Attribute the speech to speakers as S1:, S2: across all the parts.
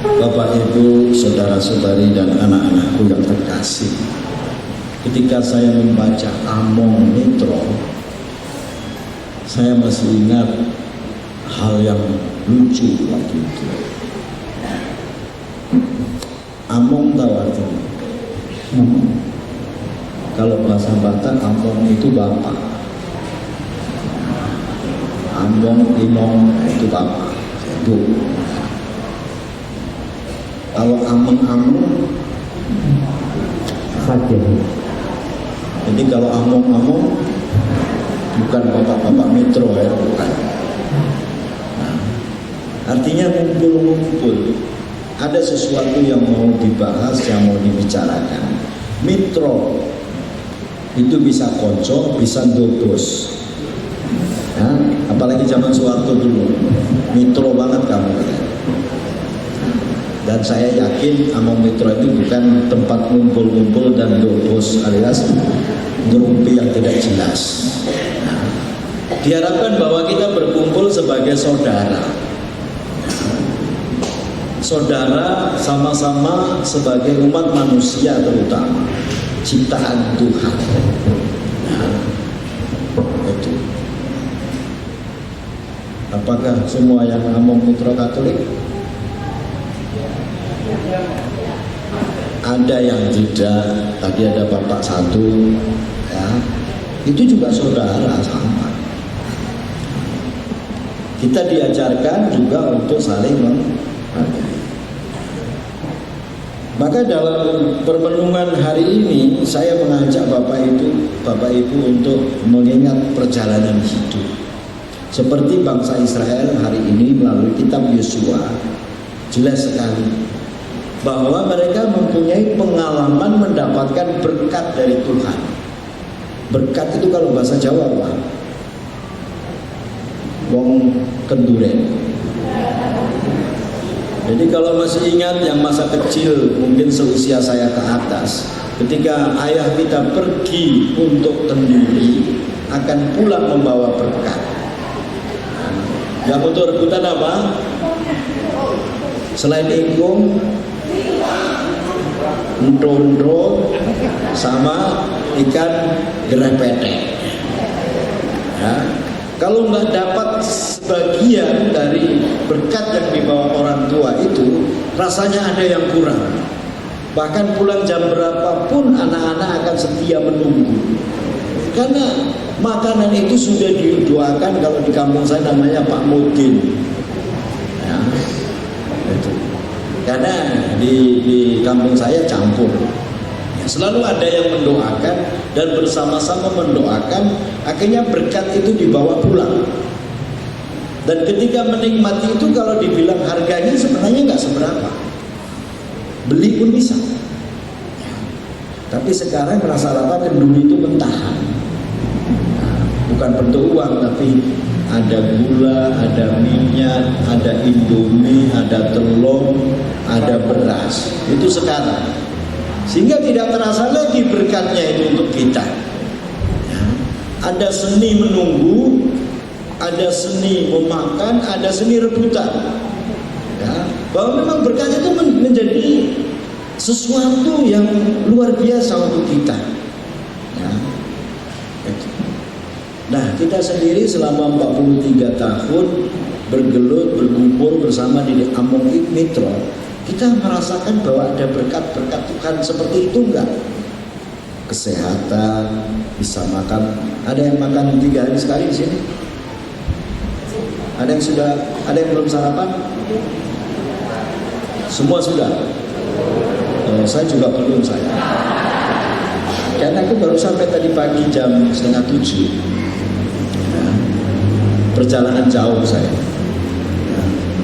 S1: Bapak, Ibu, saudara-saudari dan anak-anakku yang terkasih, ketika saya membaca Among Mitro, saya masih ingat hal yang lucu waktu itu. Among tahu artinya? Kalau bahasa Batak, Among itu bapak. Among, Imong itu bapak, ibu. Kalau ameng-ameng
S2: Fajar.
S1: Jadi kalau among-among bukan bapak-bapak Mitro ya, bukan. Nah, artinya ngumpul-ngumpul. Ada sesuatu yang mau dibahas, yang mau dibicarakan. Mitro itu bisa konco, bisa dobos. Ya, apalagi zaman Soeharto dulu, Mitro banget kamu. Dan saya yakin Among Mitro itu bukan tempat ngumpul-ngumpul dan dobos alias ngerumpi yang tidak jelas. Nah, diharapkan bahwa kita berkumpul sebagai saudara. Saudara sama-sama sebagai umat manusia terutama ciptaan Tuhan. Nah, itu. Apakah semua yang Among Mitro Katolik? Ada yang tidak. Tadi ada bapak satu, ya, itu juga saudara sama. Kita diajarkan juga untuk saling menghargai. Maka dalam permenungan hari ini saya mengajak Bapak Ibu untuk mengingat perjalanan hidup. Seperti bangsa Israel hari ini melalui kitab Yosua, jelas sekali bahwa mereka mempunyai pengalaman mendapatkan berkat dari Tuhan. Berkat itu kalau bahasa Jawa apa? Wong kenduren. Jadi kalau masih ingat yang masa kecil, mungkin seusia saya ke atas, ketika ayah kita pergi untuk kenduri, akan pulang membawa berkat. Yang untuk rebutan apa? Selain ingkung, ndondro sama ikan gerepete. Ya. Kalau nggak dapat sebagian dari berkat yang dibawa orang tua itu, rasanya ada yang kurang. Bahkan pulang jam berapapun anak-anak akan setia menunggu. Karena makanan itu sudah didoakan, kalau di kampung saya namanya Pak Mudin. Ya, itu. Karena di kampung saya campur. Selalu ada yang mendoakan dan bersama-sama mendoakan, akhirnya berkat itu dibawa pulang. Dan ketika menikmati itu, kalau dibilang harganya sebenarnya nggak seberapa, beli pun bisa. Tapi sekarang rasa-rasa kenduri itu mentahan. Nah, bukan bentuk uang, tapi ada gula, ada minyak, ada indomie, ada telur, ada beras. Itu sekarang. Sehingga tidak terasa lagi berkatnya itu untuk kita. Ya. Ada seni menunggu, ada seni memakan, ada seni rebutan. Ya. Bahwa memang berkat itu menjadi sesuatu yang luar biasa untuk kita. Ya. Nah, kita sendiri selama 43 tahun bergelut, berkumpul bersama di Among Mitro, kita merasakan bahwa ada berkat-berkat Tuhan seperti itu enggak? Kesehatan, bisa makan. Ada yang makan 3 hari sekali di sini? Ada yang belum sarapan? Semua sudah? Saya juga belum saya. Karena aku baru sampai tadi pagi jam 6:30. Ya, perjalanan jauh saya.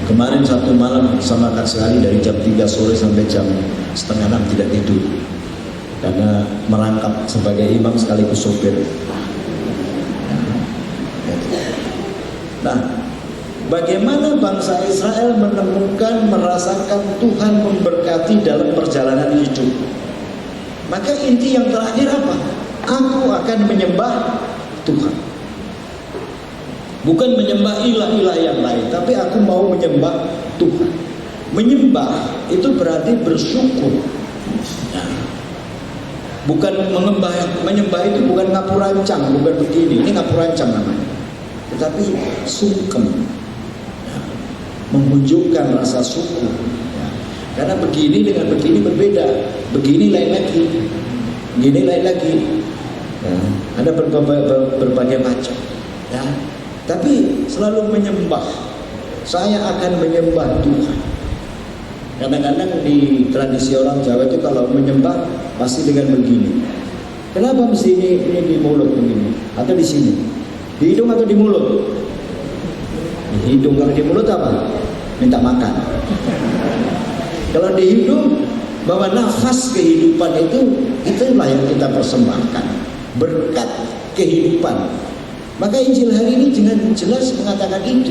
S1: Kemarin satu malam sama Kak sekali dari jam 3 sore sampai jam 5:30 tidak tidur. Karena merangkap sebagai imam sekaligus sopir. Nah, bagaimana bangsa Israel menemukan, merasakan Tuhan memberkati dalam perjalanan hidup? Maka inti yang terakhir apa? Aku akan menyembah Tuhan. Bukan menyembah ilah-ilah yang lain, tapi aku mau menyembah Tuhan. Menyembah itu berarti bersyukur. Nah, bukan menyembah itu bukan ngapurancang, bukan begini. Ini ngapurancang namanya. Tetapi sungkem, ya, menunjukkan rasa syukur. Ya. Karena begini dengan begini berbeda. Begini lain lagi, begini lain lagi. Ya. Ada berbagai macam. Ya. Tapi selalu menyembah. Saya akan menyembah Tuhan. Kadang-kadang di tradisi orang Jawa itu kalau menyembah pasti dengan begini. Kenapa mesti ini di mulut begini? Atau di sini? Di hidung atau di mulut? Di hidung. Kalau di mulut apa? Minta makan. Kalau di hidung, bahwa nafas kehidupan itulah yang kita persembahkan. Berkat kehidupan. Maka Injil hari ini dengan jelas mengatakan itu.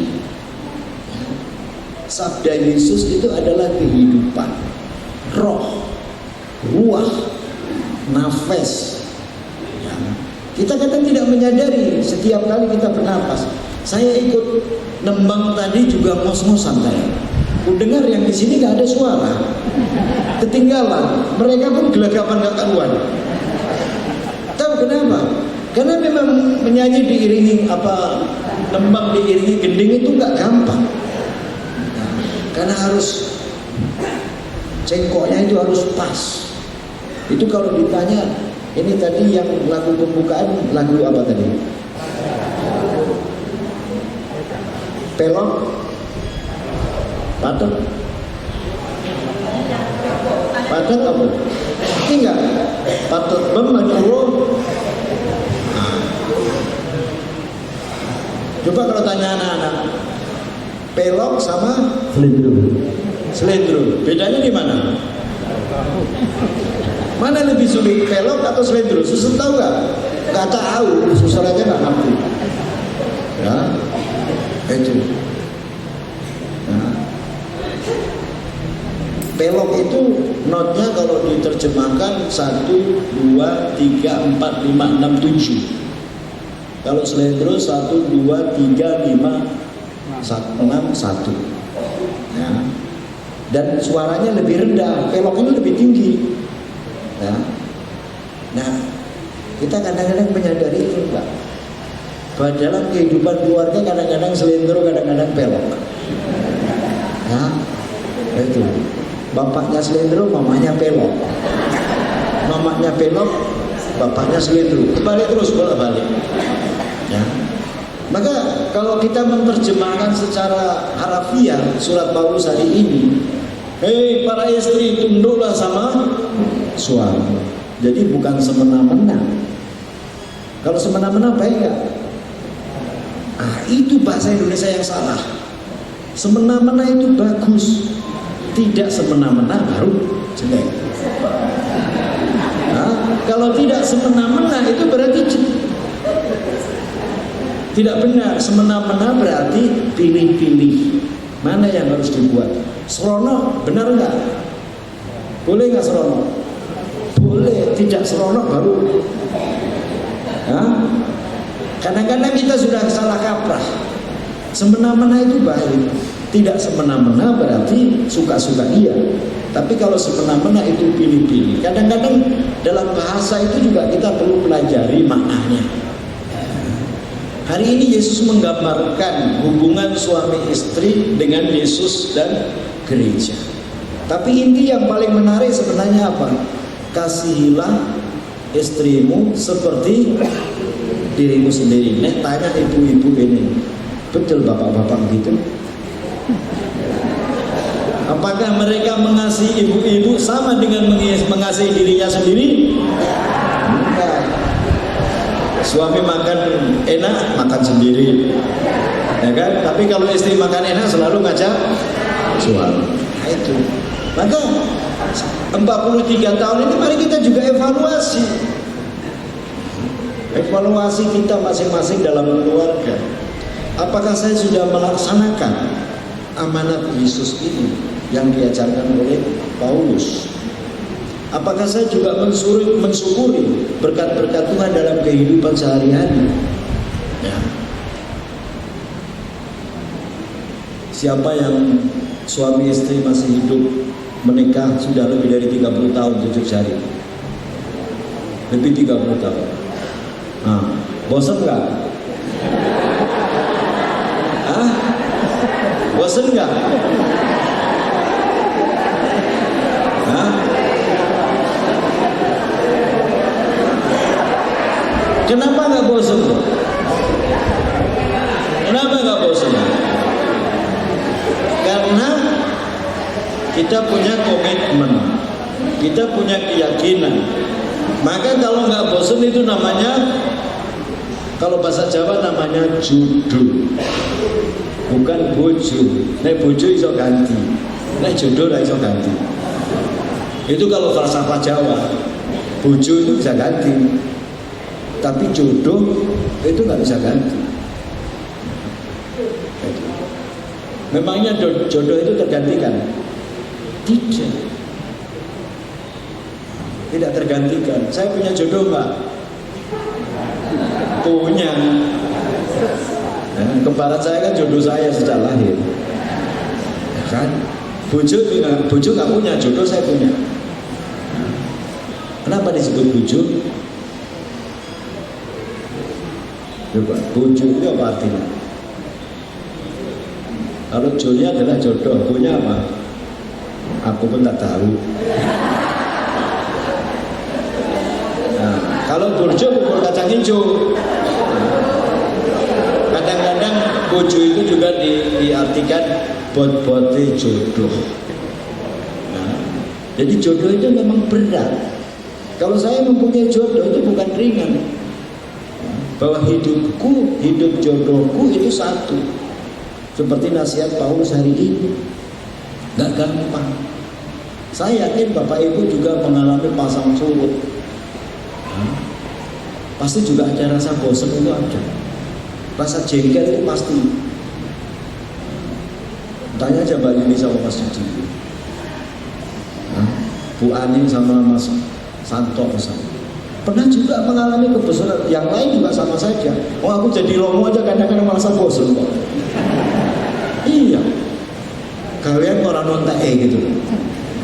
S1: Sabda Yesus itu adalah kehidupan, roh, ruah, nafas. Ya. Kita kadang tidak menyadari setiap kali kita bernapas. Saya ikut nembang tadi juga ngos-ngosan saya. Ku dengar yang di sini nggak ada suara, ketinggalan. Mereka pun gelagapan nggak karuan. Tahu kenapa? Karena memang menyanyi diiringi nembang diiringi gending itu nggak gampang. Karena harus cengkoknya itu harus pas. Itu kalau ditanya, ini tadi yang lagu pembukaan lagu apa tadi? Pelok, patet, apa? Enggak, patet mencuro. Coba kalau tanya anak-anak. Pelok sama selendro. Bedanya di mana? Mana lebih sulit, pelok atau selendro? Susun tahu nggak? Nggak tahu, susun aja nggak ngerti. Ya, itu. Nah, pelok itu notnya kalau diterjemahkan 1, 2, 3, 4, 5, 6, 7. Kalau selendro 1, 2, 3, 5, 6, 1. Ya. Dan suaranya lebih rendah, peloknya lebih tinggi. Ya. Nah, kita kadang-kadang menyadari itu enggak. Bahwa dalam kehidupan keluarga kadang-kadang selendro, kadang-kadang pelok. Ya. Itu. Bapaknya selendro, mamanya pelok. Mamanya pelok, bapaknya selendro. Balik terus, bolak-balik. Ya. Maka kalau kita menerjemahkan secara harafiah surat Paulus hari ini, hei para istri, tunduklah sama suami. Jadi bukan semena-mena. Kalau semena-mena baik enggak? Itu bahasa Indonesia yang salah. Semena-mena itu bagus. Tidak semena-mena baru jelek. Kalau tidak semena-mena itu berarti tidak benar. Semena-mena berarti pilih-pilih. Mana yang harus dibuat? Serono, benar enggak? Boleh enggak serono? Boleh. Tidak serono baru. Kadang-kadang kita sudah salah kaprah. Semena-mena itu baik. Tidak semena-mena berarti suka-suka dia. Tapi kalau semena-mena itu pilih-pilih. Kadang-kadang dalam bahasa itu juga kita perlu pelajari maknanya. Hari ini Yesus menggambarkan hubungan suami istri dengan Yesus dan gereja. Tapi inti yang paling menarik sebenarnya apa? Kasihilah istrimu seperti dirimu sendiri. Nek tanya ibu-ibu ini, betul bapak-bapak gitu? Apakah mereka mengasihi ibu-ibu sama dengan mengasihi dirinya sendiri? Enggak. Suami makan enak, makan sendiri, ya kan? Tapi kalau istri makan enak selalu ngajak suami. Nah, itu. Maka 43 tahun ini mari kita juga evaluasi. Evaluasi kita masing-masing dalam keluarga. Apakah saya sudah melaksanakan amanat Yesus ini yang diajarkan oleh Paulus? Apakah saya juga mensyukuri berkat-berkat Tuhan dalam kehidupan sehari-hari? Ya. Siapa yang suami istri masih hidup, menikah sudah lebih dari 30 tahun cucuk jari. Lebih 30 tahun. Nah, bosan nggak? Hah? Bosan nggak? Hah? Kenapa nggak bosan? Kenapa nggak bosan? Karena kita punya komitmen, kita punya keyakinan. Maka kalau nggak bosan itu namanya, kalau bahasa Jawa namanya jodoh, bukan bojo. Nek bojo iso ganti, nek jodoh ra iso ganti. Itu kalau falsafah Jawa, bojo itu bisa ganti, tapi jodoh itu nggak bisa ganti. Memangnya jodoh itu tergantikan? Tidak. Tidak tergantikan. Saya punya jodoh nggak? Punya. Ya, kebarat saya kan jodoh saya sejak lahir. Ya kan? Bojo nggak punya, jodoh saya punya. Kenapa disebut bojo? Coba, bojo itu apa artinya? Kalau jonya adalah jodoh, punya apa? Aku pun tak tahu. Nah, kalau burjo bubur kacang hijau. Kadang-kadang bojo itu juga diartikan bot-bote jodoh. Nah, jadi jodoh itu memang berat. Kalau saya mempunyai jodoh itu bukan ringan. Bahwa hidupku, hidup jodohku itu satu. Seperti nasihat Paulus hari ini, gak gampang. Saya yakin Bapak Ibu juga mengalami pasang surut. Pasti juga ada rasa bosan itu ada. Rasa jengkel itu pasti. Tanya aja Mbak Yuni sama Mas Cuci, Bu Ani sama Mas Santo misalnya. Pernah juga mengalami kebosanan. Yang lain juga sama saja. Oh aku jadi lomo aja kadang-kadang merasa bosan kok. Iya, kalian orang nonton gitu,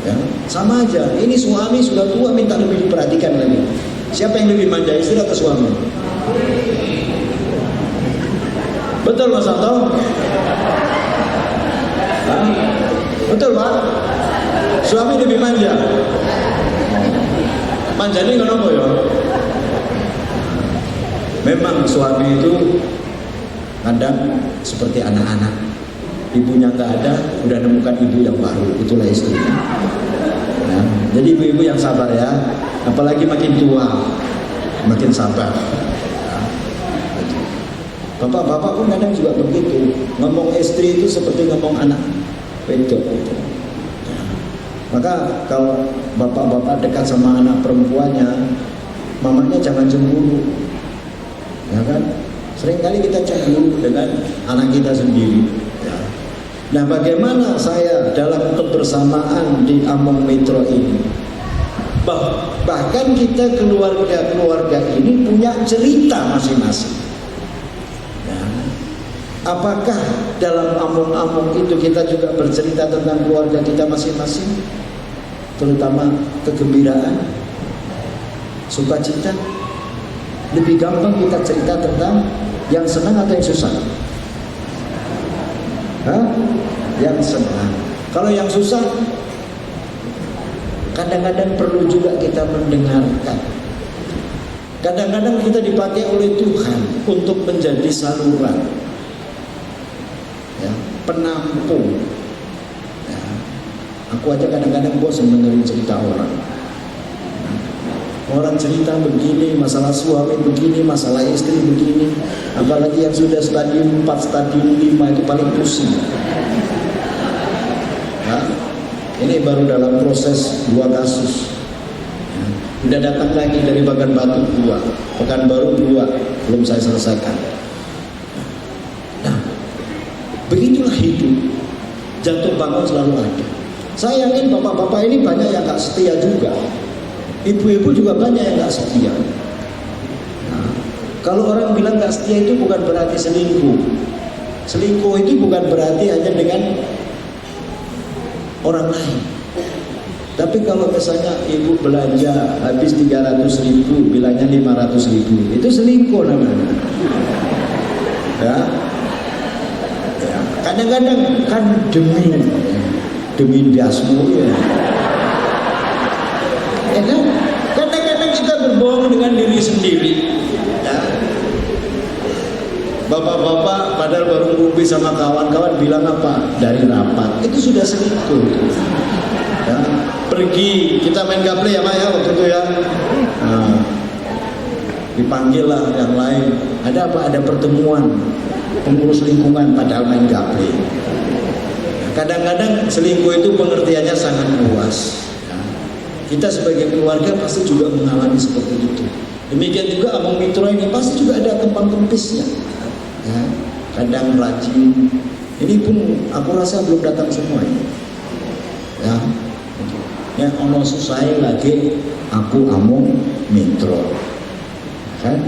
S1: ya, sama aja. Ini suami sudah tua minta lebih diperhatikan lagi. Siapa yang lebih manja, istri atau suami? Betul Mas Santo? Betul Pak? Suami lebih manja. Manjanya kenapa ya? Memang suami itu kadang seperti anak-anak. Ibunya nggak ada, udah nemukan ibu yang baru, itulah istri. Nah, jadi ibu-ibu yang sabar ya, apalagi makin tua, makin sabar. Nah, bapak-bapak pun kadang juga begitu, ngomong istri itu seperti ngomong anak wedok. Nah, maka kalau bapak-bapak dekat sama anak perempuannya, mamanya jangan cemburu, ya kan? Seringkali kita cemburu dengan anak kita sendiri. Nah, bagaimana saya dalam kebersamaan di Among Metro ini? Bahkan kita keluarga ini punya cerita masing-masing. Ya. Apakah dalam Among itu kita juga bercerita tentang keluarga kita masing-masing? Terutama kegembiraan, sukacita. Lebih gampang kita cerita tentang yang senang atau yang susah? Yang senang. Kalau yang susah, kadang-kadang perlu juga kita mendengarkan. Kadang-kadang kita dipakai oleh Tuhan untuk menjadi saluran, ya, penampung. Ya, aku aja kadang-kadang bosan dengerin cerita orang. Orang cerita begini, masalah suami begini, masalah istri begini. Apalagi yang sudah stadium 4, stadium 5 itu paling pusing. Nah, ini baru dalam proses 2 kasus. Udah datang lagi dari Pekanbaru 2, Pekanbaru 2, belum saya selesaikan. Nah, begitulah hidup. Jatuh bangun selalu ada. Saya yakin bapak-bapak ini banyak yang gak setia juga. Ibu-ibu juga banyak yang gak setia. Nah, kalau orang bilang gak setia itu bukan berarti selingkuh. Selingkuh itu bukan berarti hanya dengan orang lain. Tapi kalau misalnya ibu belanja habis 300.000, bilangnya 500.000, itu selingkuh namanya. Ya. Ya. Kadang-kadang kan demi dasmu ya. Ya kan? Kadang-kadang kita berbohong dengan diri sendiri. Ya. Bapak-bapak padahal baru ngumpul sama kawan-kawan bilang apa? Dari rapat. Itu sudah selingkuh. Ya. Pergi, kita main gaple ya Pak ya waktu itu ya. Nah, dipanggil lah yang lain. Ada apa? Ada pertemuan pengurus lingkungan padahal main gaple. Kadang-kadang selingkuh itu pengertiannya sangat luas. Ya. Kita sebagai keluarga pasti juga mengalami seperti itu. Demikian juga Among Mitra ini pasti juga ada kembang kempisnya. Ya. Kadang rajin. Ini pun aku rasa belum datang semua ini. Ya. Ya ono susah lagi aku Among Mitra. Kan?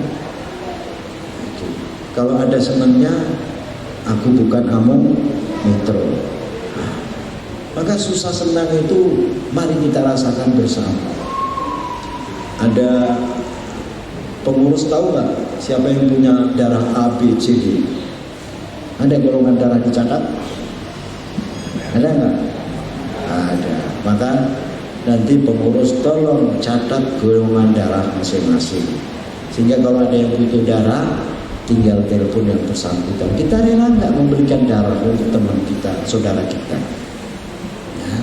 S1: Kalau ada senangnya aku bukan Among Mitra. Maka susah senang itu mari kita rasakan bersama. Ada pengurus tahu nggak siapa yang punya darah A, B, C, D? Ada golongan darah dicatat? Ada nggak? Ada. Maka nanti pengurus tolong catat golongan darah masing-masing. Sehingga kalau ada yang butuh darah, tinggal telepon yang bersangkutan. Kita rela nggak memberikan darah untuk teman kita, saudara kita? Ya,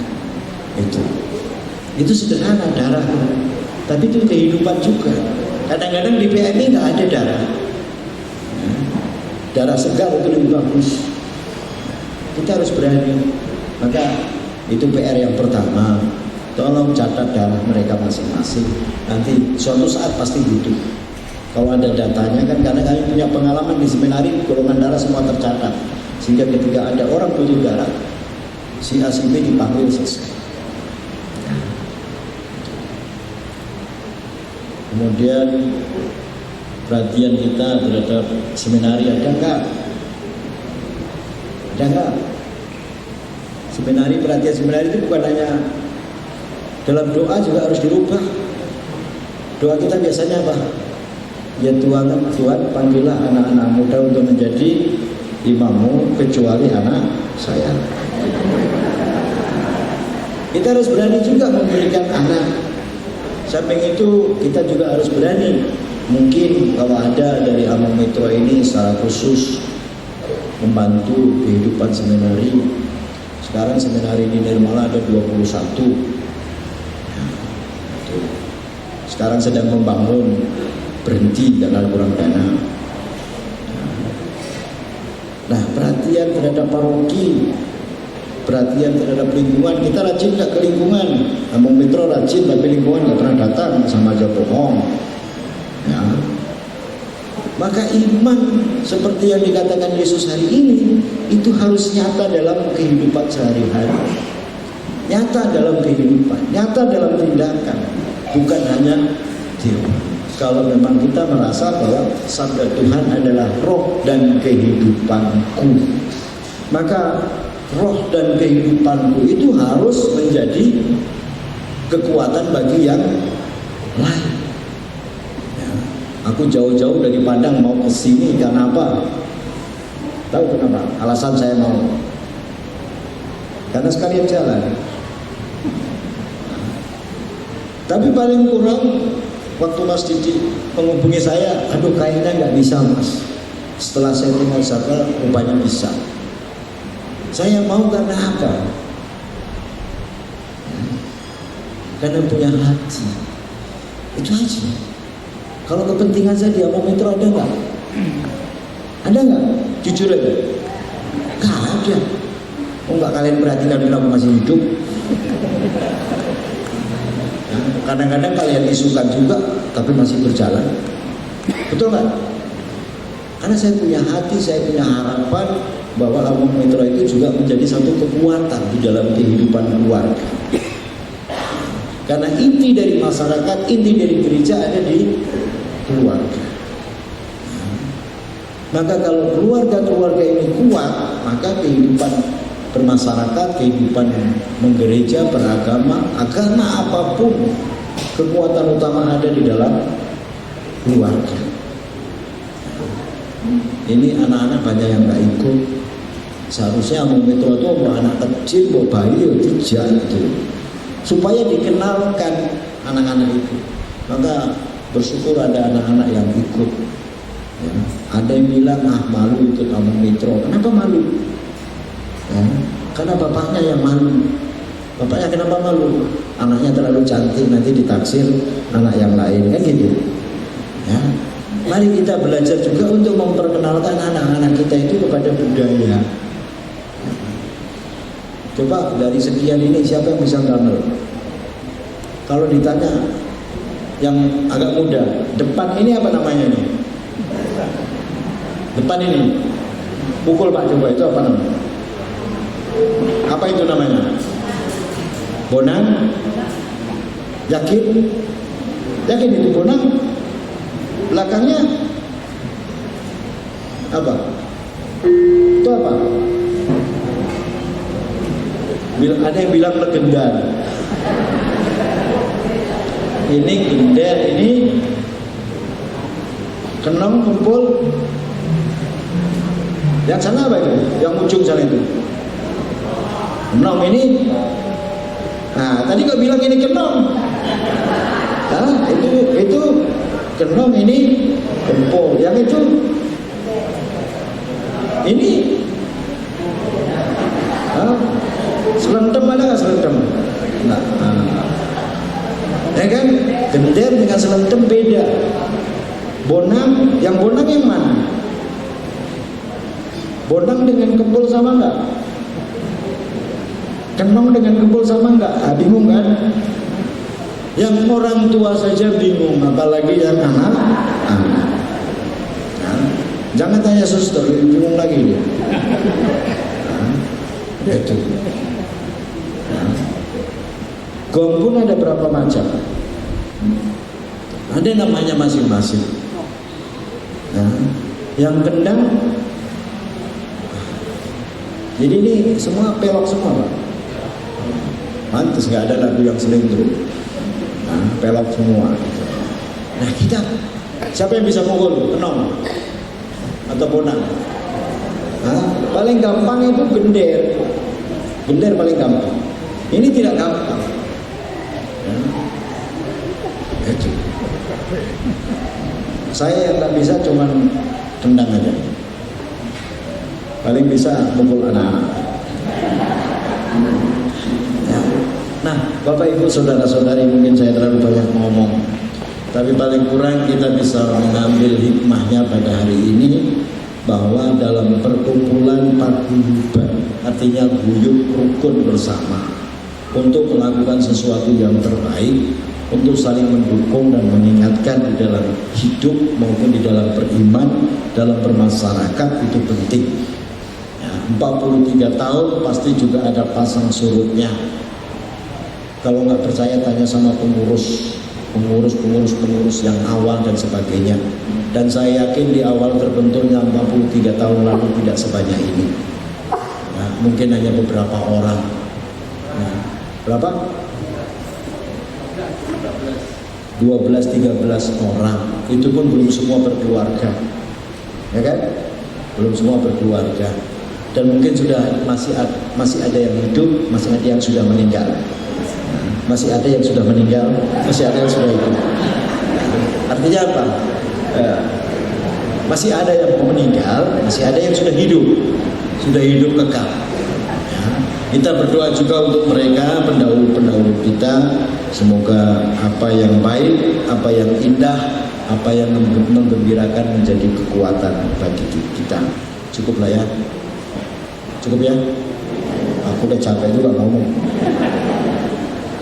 S1: itu sederhana darah. Tapi itu kehidupan juga. Kadang-kadang di PMI nggak ada darah. Ya, darah segar itu lebih bagus. Kita harus berani. Maka itu PR yang pertama. Tolong catat darah mereka masing-masing. Nanti suatu saat pasti butuh. Kalau ada datanya kan, karena kami punya pengalaman di seminari, golongan darah semua tercatat. Sehingga ketika ada orang butuh darah, si A si B dipanggil selesai. Kemudian perhatian kita terhadap seminari ada enggak? Ada enggak? Perhatian seminari itu bukan hanya dalam doa, juga harus dirubah. Doa kita biasanya apa? Ya Tuhan, panggillah anak-anak muda untuk menjadi imammu kecuali anak saya. Kita harus berani juga memberikan anak. Samping itu kita juga harus berani. Mungkin kalau ada dari Among Mitra ini secara khusus membantu kehidupan seminari. Sekarang seminari di Nirmala ada 21. Sekarang sedang membangun, berhenti karena kurang dana. Nah, perhatian terhadap paroki, perhatian terhadap lingkungan. Kita rajin nggak ke lingkungan? Among Mitra rajin, tapi lingkungan nggak pernah datang, sama aja bohong. Ya. Maka iman seperti yang dikatakan Yesus hari ini itu harus nyata dalam kehidupan sehari-hari, nyata dalam kehidupan, nyata dalam tindakan. Bukan hanya teori. Kalau memang kita merasa bahwa sabda Tuhan adalah roh dan kehidupanku, maka roh dan kehidupanku itu harus menjadi kekuatan bagi yang lain. Ya, aku jauh-jauh dari Padang mau ke sini karena apa? Tahu kenapa? Alasan saya mau. Karena sekalian jalan. Tapi paling kurang waktu Mas Didi menghubungi saya, aduh kayaknya nggak bisa Mas. Setelah saya tinggal sana, rupanya bisa. Saya mau karena apa? Karena punya hati. Itu aja. Kalau kepentingan saya di Among Mitra ada nggak? Ada nggak? Jujur aja. Nggak ada. Oh nggak kalian perhatikan bila aku masih hidup? Kadang-kadang kalian isukan juga, tapi masih berjalan. Betul nggak? Karena saya punya hati, saya punya harapan bahwa Among Mitra itu juga menjadi satu kekuatan di dalam kehidupan keluarga. Karena inti dari masyarakat, inti dari gereja ada di keluarga. Maka kalau keluarga-keluarga ini kuat, maka kehidupan bermasyarakat, kehidupan menggereja, beragama, agama apapun, kekuatan utama ada di dalam keluarga. Ini anak-anak banyak yang nggak ikut. Seharusnya mau metro itu mau anak kecil, mau bayi, tidak itu, supaya dikenalkan anak-anak itu. Maka bersyukur ada anak-anak yang ikut. Ya. Ada yang bilang malu ikut sama metro. Kenapa malu? Ya. Karena bapaknya yang malu. Bapaknya kenapa malu? Anaknya terlalu cantik, nanti ditaksir anak yang lain, kan gitu. Ya. Mari kita belajar juga untuk memperkenalkan anak-anak kita itu kepada budaya. Coba dari sekian ini siapa yang bisa gamel? Kalau ditanya yang agak muda, depan ini apa namanya nih? Depan ini, pukul Pak, coba itu apa namanya? Apa itu namanya? Bonang? Yakin? Yakin itu bonang? Belakangnya apa? Itu apa? Ada yang bilang legenda. Ini gender, ini kenong, kumpul. Yang sana apa itu? Yang ujung sana itu. Kenong ini. Nah, tadi kau bilang ini kenong. Nah, itu kenong, ini kumpul. Yang itu ini. Selendem ada nggak selendem? Nah, ya kan? Gender dengan selendem beda. Bonang, yang bonang yang mana? Bonang dengan kempul sama nggak? Kenong dengan kempul sama nggak? Bingung kan? Yang orang tua saja bingung, apalagi yang anak. Jangan tanya suster, bingung lagi dia. Itu. Gong pun ada berapa macam? Ada namanya masing-masing. Yang kendang, jadi ini semua pelok semua, Pak. Pantes nggak ada lagu yang selingkuh. Pelok semua. Nah kita, siapa yang bisa mukul? Kenong atau bonang? Paling gampang itu gender. Gender paling gampang. Ini tidak gampang. Saya yang tak bisa cuman tendang aja. Paling bisa mukul anak-anak. Nah, Bapak Ibu saudara-saudari, mungkin saya terlalu banyak ngomong, tapi paling kurang kita bisa mengambil hikmahnya pada hari ini, bahwa dalam perkumpulan paguyuban, artinya guyub rukun bersama untuk melakukan sesuatu yang terbaik, untuk saling mendukung dan mengingatkan di dalam hidup maupun di dalam beriman, dalam bermasyarakat, itu penting. 43 tahun pasti juga ada pasang surutnya. Kalau nggak percaya tanya sama pengurus yang awal dan sebagainya. Dan saya yakin di awal terbentuknya 43 tahun lalu tidak sebanyak ini. Nah, mungkin hanya beberapa orang. Nah, berapa? 12-13 orang. Itu pun belum semua berkeluarga, ya kan? Belum semua berkeluarga. Dan mungkin masih ada yang hidup, masih ada yang sudah meninggal. Masih ada yang sudah meninggal, masih ada yang sudah hidup. Artinya apa? Masih ada yang meninggal, masih ada yang sudah hidup kekal. Kita berdoa juga untuk mereka, pendahulu kita. Semoga apa yang baik, apa yang indah, apa yang menggembirakan menjadi kekuatan bagi kita. Cukuplah ya. Cukup ya. Aku udah capek juga ngomong.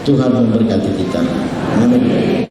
S1: Tuhan memberkati kita. Amin.